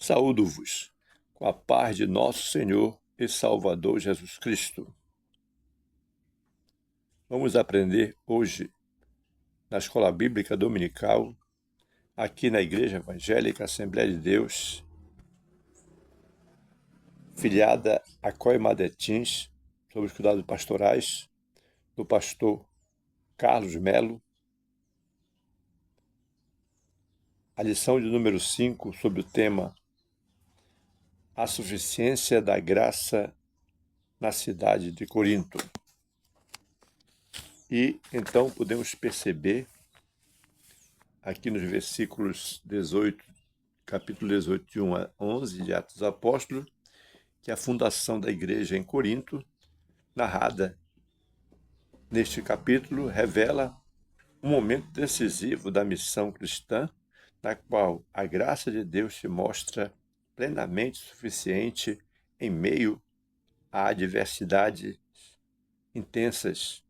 Saúdo-vos com a paz de nosso Senhor e Salvador Jesus Cristo. Vamos aprender hoje na Escola Bíblica Dominical, aqui na Igreja Evangélica Assembleia de Deus, filiada a COI Madetins, sob os cuidados pastorais do pastor Carlos Melo, a lição de número 5 sobre o tema A Suficiência da Graça na cidade de Corinto. E então podemos perceber aqui nos versículos 18, capítulo 18, de 1 a 11 de Atos dos Apóstolos, que a fundação da igreja em Corinto, narrada neste capítulo, revela um momento decisivo da missão cristã, na qual a graça de Deus se mostra plenamente suficiente em meio a adversidades intensas,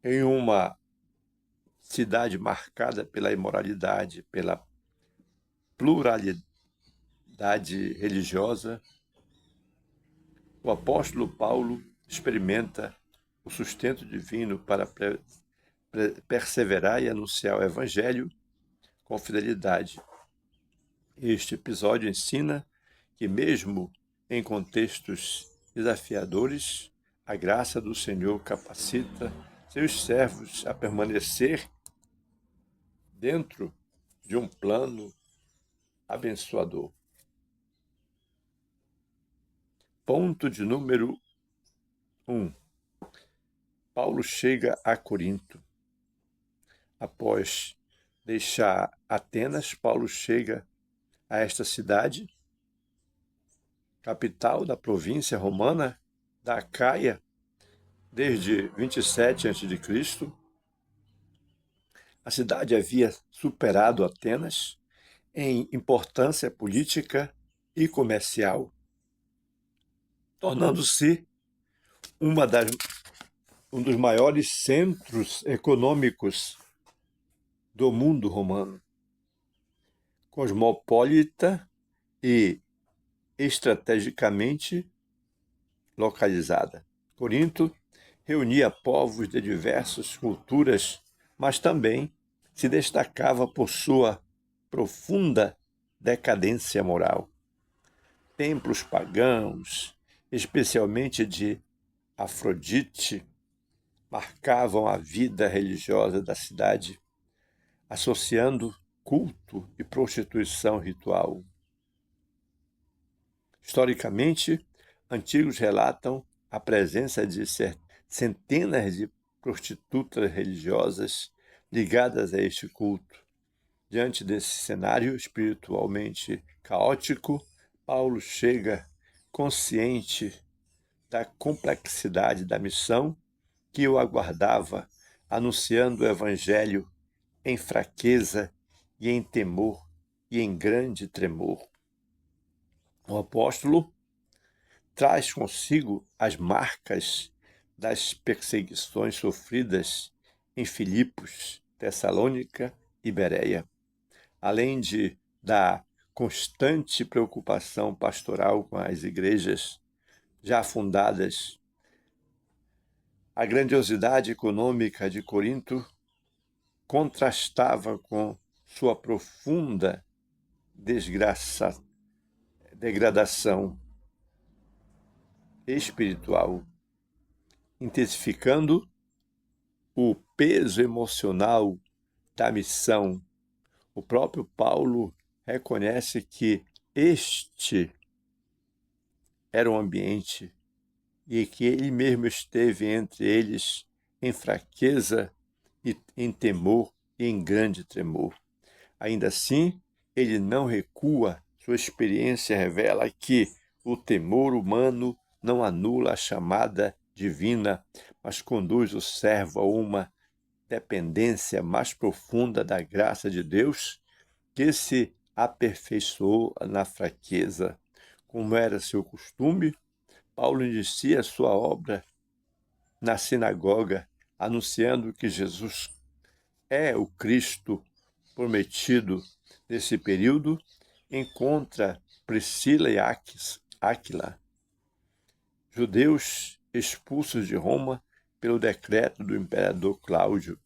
em uma cidade marcada pela imoralidade, pela pluralidade religiosa. O apóstolo Paulo experimenta o sustento divino para perseverar e anunciar o evangelho com fidelidade. Este episódio ensina que, mesmo em contextos desafiadores, a graça do Senhor capacita seus servos a permanecer dentro de um plano abençoador. Ponto de número 1. Paulo chega a Corinto. Após deixar Atenas, Paulo chega a esta cidade, capital da província romana da Acaia, desde 27 a.C. A cidade havia superado Atenas em importância política e comercial, tornando-se um dos maiores centros econômicos do mundo romano, cosmopolita e estrategicamente localizada. Corinto reunia povos de diversas culturas, mas também se destacava por sua profunda decadência moral. Templos pagãos, especialmente de Afrodite, marcavam a vida religiosa da cidade, associando culto e prostituição ritual. Historicamente, antigos relatam a presença de centenas de prostitutas religiosas ligadas a este culto. Diante desse cenário espiritualmente caótico, Paulo chega consciente da complexidade da missão que o aguardava, anunciando o evangelho em fraqueza e em temor e em grande tremor. O apóstolo traz consigo as marcas das perseguições sofridas em Filipos, Tessalônica e Bereia, além da constante preocupação pastoral com as igrejas já fundadas. A grandiosidade econômica de Corinto contrastava com sua profunda degradação espiritual, intensificando o peso emocional da missão. O próprio Paulo reconhece que este era um ambiente e que ele mesmo esteve entre eles em fraqueza e em temor e em grande tremor. Ainda assim, ele não recua. Sua experiência revela que o temor humano não anula a chamada divina, mas conduz o servo a uma dependência mais profunda da graça de Deus, que se aperfeiçoou na fraqueza. Como era seu costume, Paulo inicia sua obra na sinagoga, anunciando que Jesus é o Cristo prometido nesse período encontra Priscila e Áquila, judeus expulsos de Roma pelo decreto do imperador Cláudio.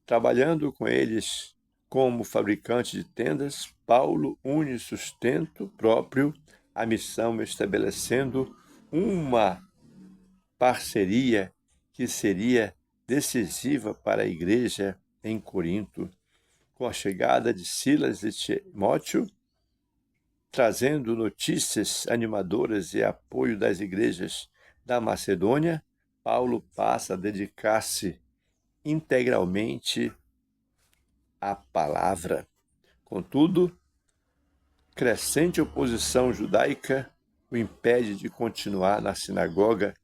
Trabalhando com eles como fabricante de tendas, Paulo une sustento próprio à missão, estabelecendo uma parceria que seria decisiva para a igreja em Corinto. Com a chegada de Silas e Timóteo, trazendo notícias animadoras e apoio das igrejas da Macedônia, Paulo passa a dedicar-se integralmente à palavra. Contudo, crescente oposição judaica o impede de continuar na sinagoga,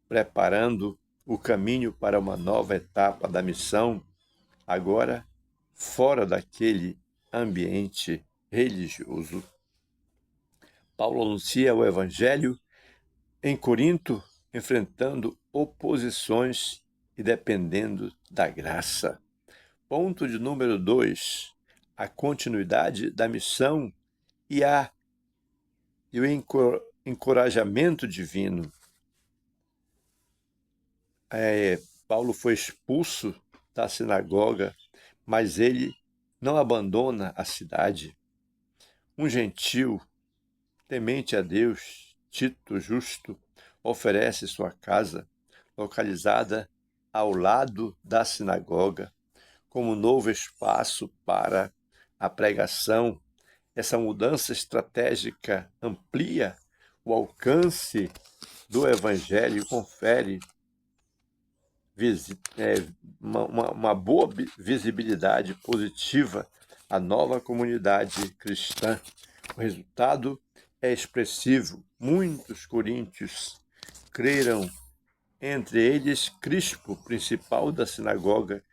preparando o caminho para uma nova etapa da missão, agora fora daquele ambiente religioso. Paulo anuncia o Evangelho em Corinto, enfrentando oposições e dependendo da graça. Ponto de número 2, a continuidade da missão e o encorajamento divino. Paulo foi expulso da sinagoga, mas ele não abandona a cidade. Um gentil, temente a Deus, Tito Justo, oferece sua casa, localizada ao lado da sinagoga, como novo espaço para a pregação. Essa mudança estratégica amplia o alcance do Evangelho e confere uma boa visibilidade positiva à nova comunidade cristã. O resultado é expressivo. Muitos coríntios creram, entre eles Crispo, principal da sinagoga,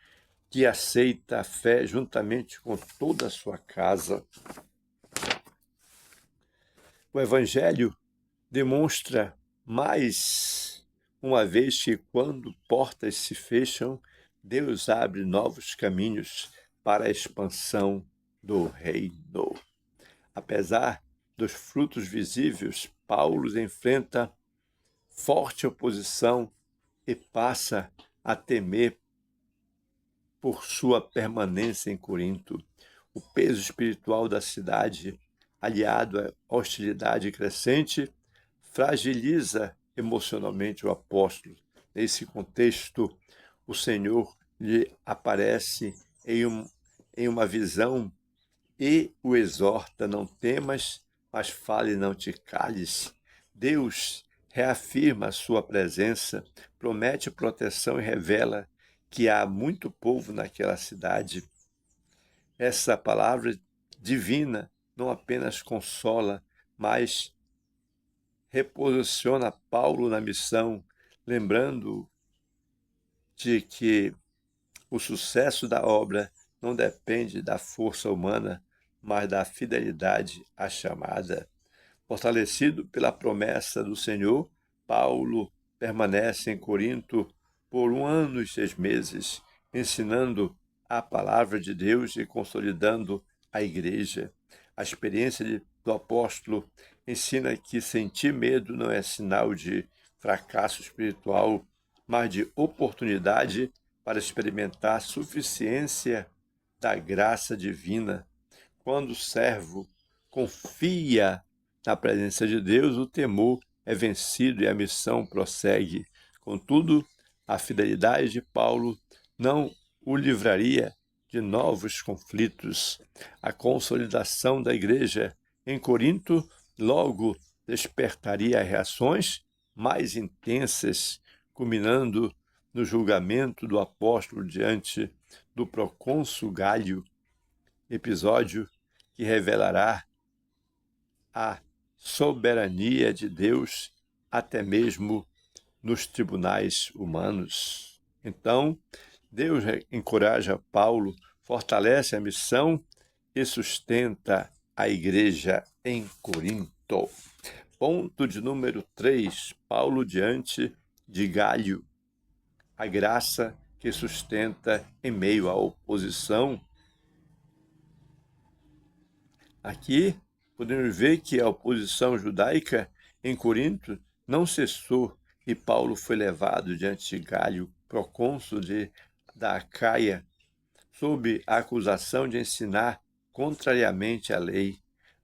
que aceita a fé juntamente com toda a sua casa. O Evangelho demonstra mais uma vez que quando portas se fecham, Deus abre novos caminhos para a expansão do reino. Apesar dos frutos visíveis, Paulo enfrenta forte oposição e passa a temer por sua permanência em Corinto. O peso espiritual da cidade, aliado à hostilidade crescente, fragiliza emocionalmente o apóstolo. Nesse contexto, o Senhor lhe aparece em uma visão e o exorta: não temas, mas fale e não te cales. Deus reafirma a sua presença, promete proteção e revela que há muito povo naquela cidade. Essa palavra divina não apenas consola, mas reposiciona Paulo na missão, lembrando de que o sucesso da obra não depende da força humana, mas da fidelidade à chamada. Fortalecido pela promessa do Senhor, Paulo permanece em Corinto por 1 ano e 6 meses, ensinando a palavra de Deus e consolidando a igreja. A experiência do apóstolo ensina que sentir medo não é sinal de fracasso espiritual, mas de oportunidade para experimentar a suficiência da graça divina. Quando o servo confia na presença de Deus, o temor é vencido e a missão prossegue. Contudo, a fidelidade de Paulo não o livraria de novos conflitos. A consolidação da igreja em Corinto logo despertaria reações mais intensas, culminando no julgamento do apóstolo diante do procônsul Gálio, episódio que revelará a soberania de Deus até mesmo nos tribunais humanos. Então, Deus encoraja Paulo, fortalece a missão e sustenta a igreja em Corinto. Ponto de número 3, Paulo diante de Gálio. A graça que sustenta em meio à oposição. Aqui podemos ver que a oposição judaica em Corinto não cessou e Paulo foi levado diante de Galho, procônsul da Acaia, sob a acusação de ensinar contrariamente à lei.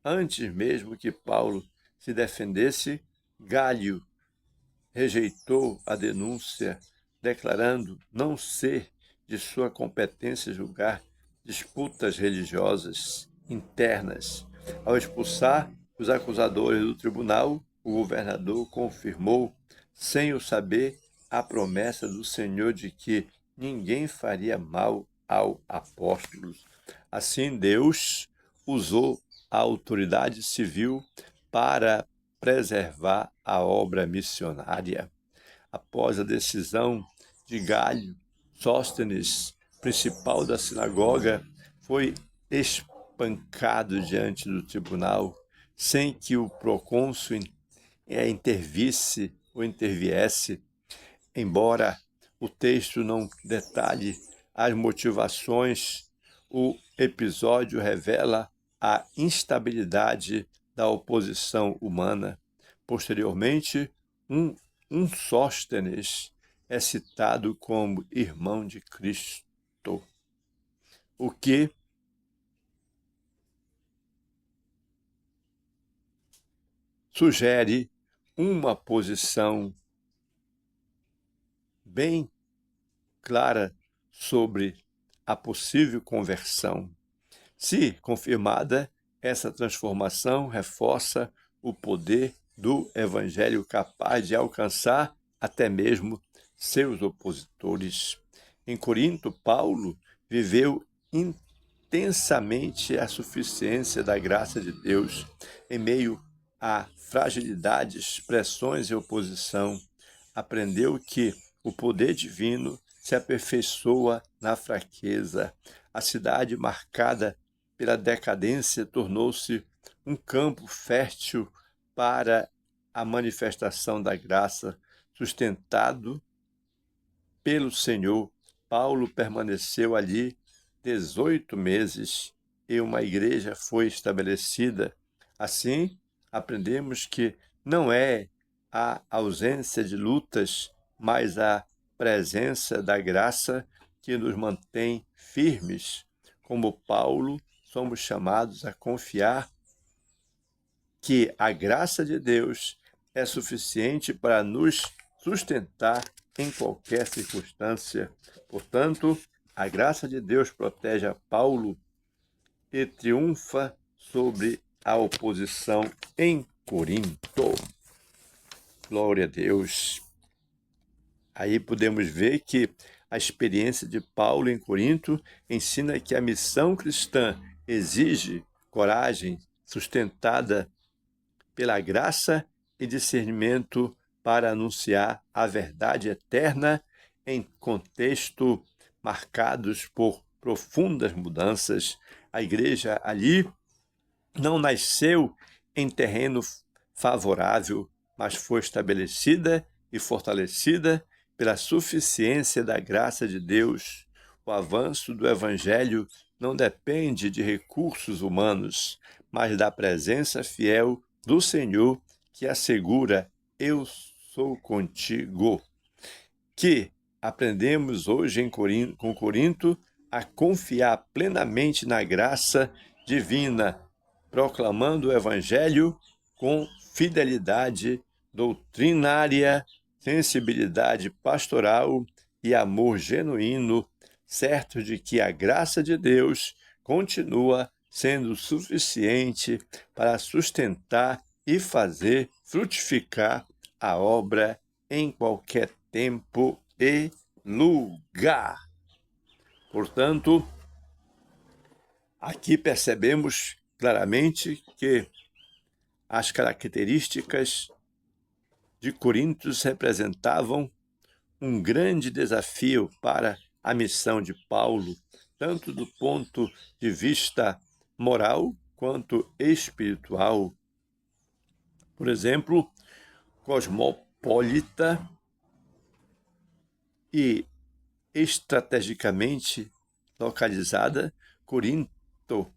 Antes mesmo que Paulo se defendesse, Galho rejeitou a denúncia, declarando não ser de sua competência julgar disputas religiosas internas. Ao expulsar os acusadores do tribunal, o governador confirmou, sem o saber, a promessa do Senhor de que ninguém faria mal ao apóstolo. Assim, Deus usou a autoridade civil para preservar a obra missionária. Após a decisão de Galho, Sóstenes, principal da sinagoga, foi espancado diante do tribunal, sem que o procônsul intervisse ou interviesse, embora o texto não detalhe as motivações, o episódio revela a instabilidade da oposição humana. Posteriormente, um Sóstenes é citado como irmão de Cristo, o que sugere uma posição bem clara sobre a possível conversão. Se confirmada, essa transformação reforça o poder do Evangelho capaz de alcançar até mesmo seus opositores. Em Corinto, Paulo viveu intensamente a suficiência da graça de Deus em meio a fragilidades, pressões e oposição. Aprendeu que o poder divino se aperfeiçoa na fraqueza. A cidade marcada pela decadência tornou-se um campo fértil para a manifestação da graça. Sustentado pelo Senhor, Paulo permaneceu ali 18 meses e uma igreja foi estabelecida. Assim, aprendemos que não é a ausência de lutas, mas a presença da graça que nos mantém firmes. Como Paulo, somos chamados a confiar que a graça de Deus é suficiente para nos sustentar em qualquer circunstância. Portanto, a graça de Deus protege a Paulo e triunfa sobre a oposição em Corinto. Glória a Deus. Aí podemos ver que a experiência de Paulo em Corinto ensina que a missão cristã exige coragem sustentada pela graça e discernimento para anunciar a verdade eterna em contexto marcados por profundas mudanças. A igreja ali não nasceu em terreno favorável, mas foi estabelecida e fortalecida pela suficiência da graça de Deus. O avanço do Evangelho não depende de recursos humanos, mas da presença fiel do Senhor que assegura: eu sou contigo. Que aprendemos hoje com Corinto a confiar plenamente na graça divina, proclamando o Evangelho com fidelidade doutrinária, sensibilidade pastoral e amor genuíno, certo de que a graça de Deus continua sendo suficiente para sustentar e fazer frutificar a obra em qualquer tempo e lugar. Portanto, aqui percebemos claramente que as características de Corinto representavam um grande desafio para a missão de Paulo, tanto do ponto de vista moral quanto espiritual. Por exemplo, cosmopolita e estrategicamente localizada, Corinto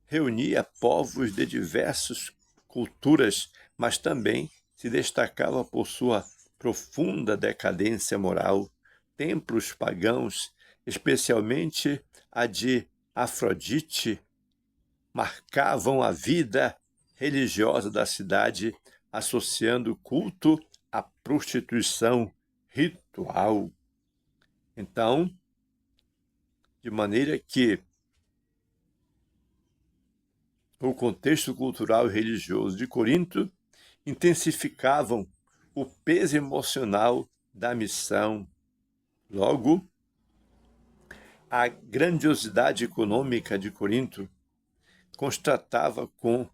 reunia povos de diversas culturas, mas também se destacava por sua profunda decadência moral. Templos pagãos, especialmente a de Afrodite, marcavam a vida religiosa da cidade, associando o culto à prostituição ritual. Então, de maneira que o contexto cultural e religioso de Corinto intensificavam o peso emocional da missão. Logo, a grandiosidade econômica de Corinto constatava com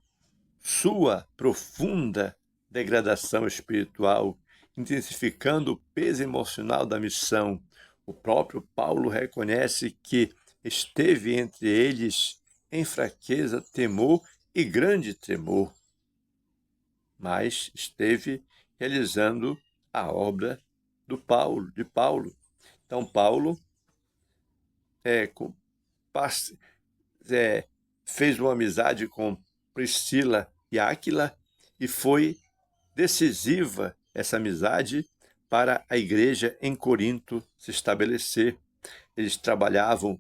sua profunda degradação espiritual, intensificando o peso emocional da missão. O próprio Paulo reconhece que esteve entre eles em fraqueza, temor e grande tremor, mas esteve realizando a obra de Paulo. Então, Paulo fez uma amizade com Priscila e Áquila e foi decisiva essa amizade para a igreja em Corinto se estabelecer. Eles trabalhavam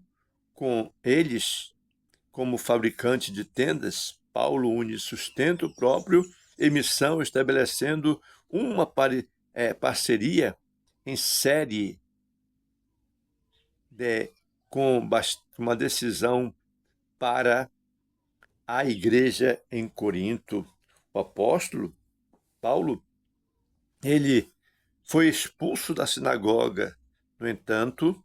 com eles como fabricante de tendas. Paulo une sustento próprio e missão, estabelecendo uma parceria em série com uma decisão para a igreja em Corinto. O apóstolo Paulo, ele foi expulso da sinagoga. No entanto,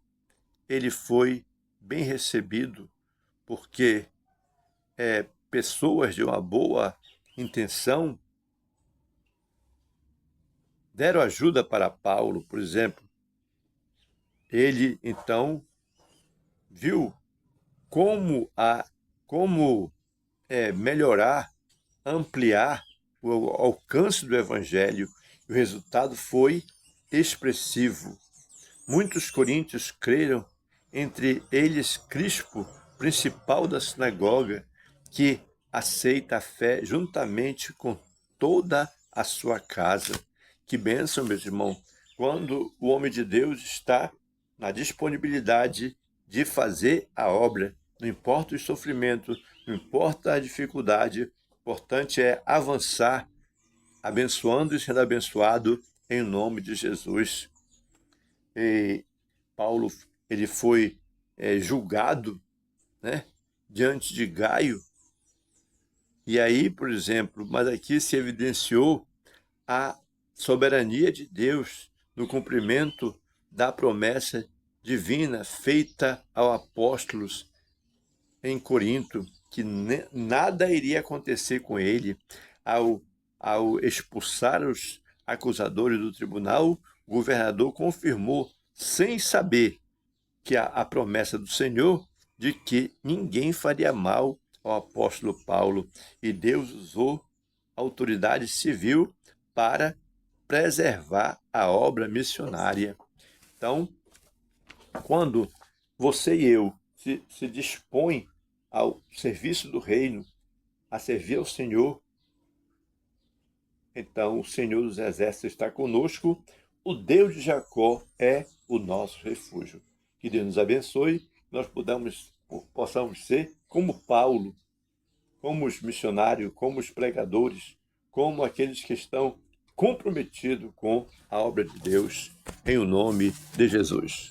ele foi bem recebido, porque pessoas de uma boa intenção deram ajuda para Paulo. Por exemplo, ele então viu como melhorar, ampliar o alcance do evangelho, e o resultado foi expressivo. Muitos coríntios creram, entre eles Crispo, principal da sinagoga, que aceita a fé juntamente com toda a sua casa. Que bênção, meus irmãos, quando o homem de Deus está na disponibilidade de fazer a obra, não importa o sofrimento, não importa a dificuldade, o importante é avançar, abençoando e sendo abençoado em nome de Jesus. E Paulo, ele foi julgado, né, diante de Gaio. E aí, por exemplo, mas aqui se evidenciou a soberania de Deus no cumprimento da promessa divina feita aos apóstolos em Corinto, que nada iria acontecer com ele. Ao expulsar os acusadores do tribunal, o governador confirmou, sem saber, que a promessa do Senhor de que ninguém faria mal ao apóstolo Paulo. E Deus usou a autoridade civil para preservar a obra missionária. Então, quando você e eu se dispõe ao serviço do reino, a servir ao Senhor, então o Senhor dos Exércitos está conosco, o Deus de Jacó é o nosso refúgio. Que Deus nos abençoe, nós possamos ser como Paulo, como os missionários, como os pregadores, como aqueles que estão comprometidos com a obra de Deus, em o nome de Jesus.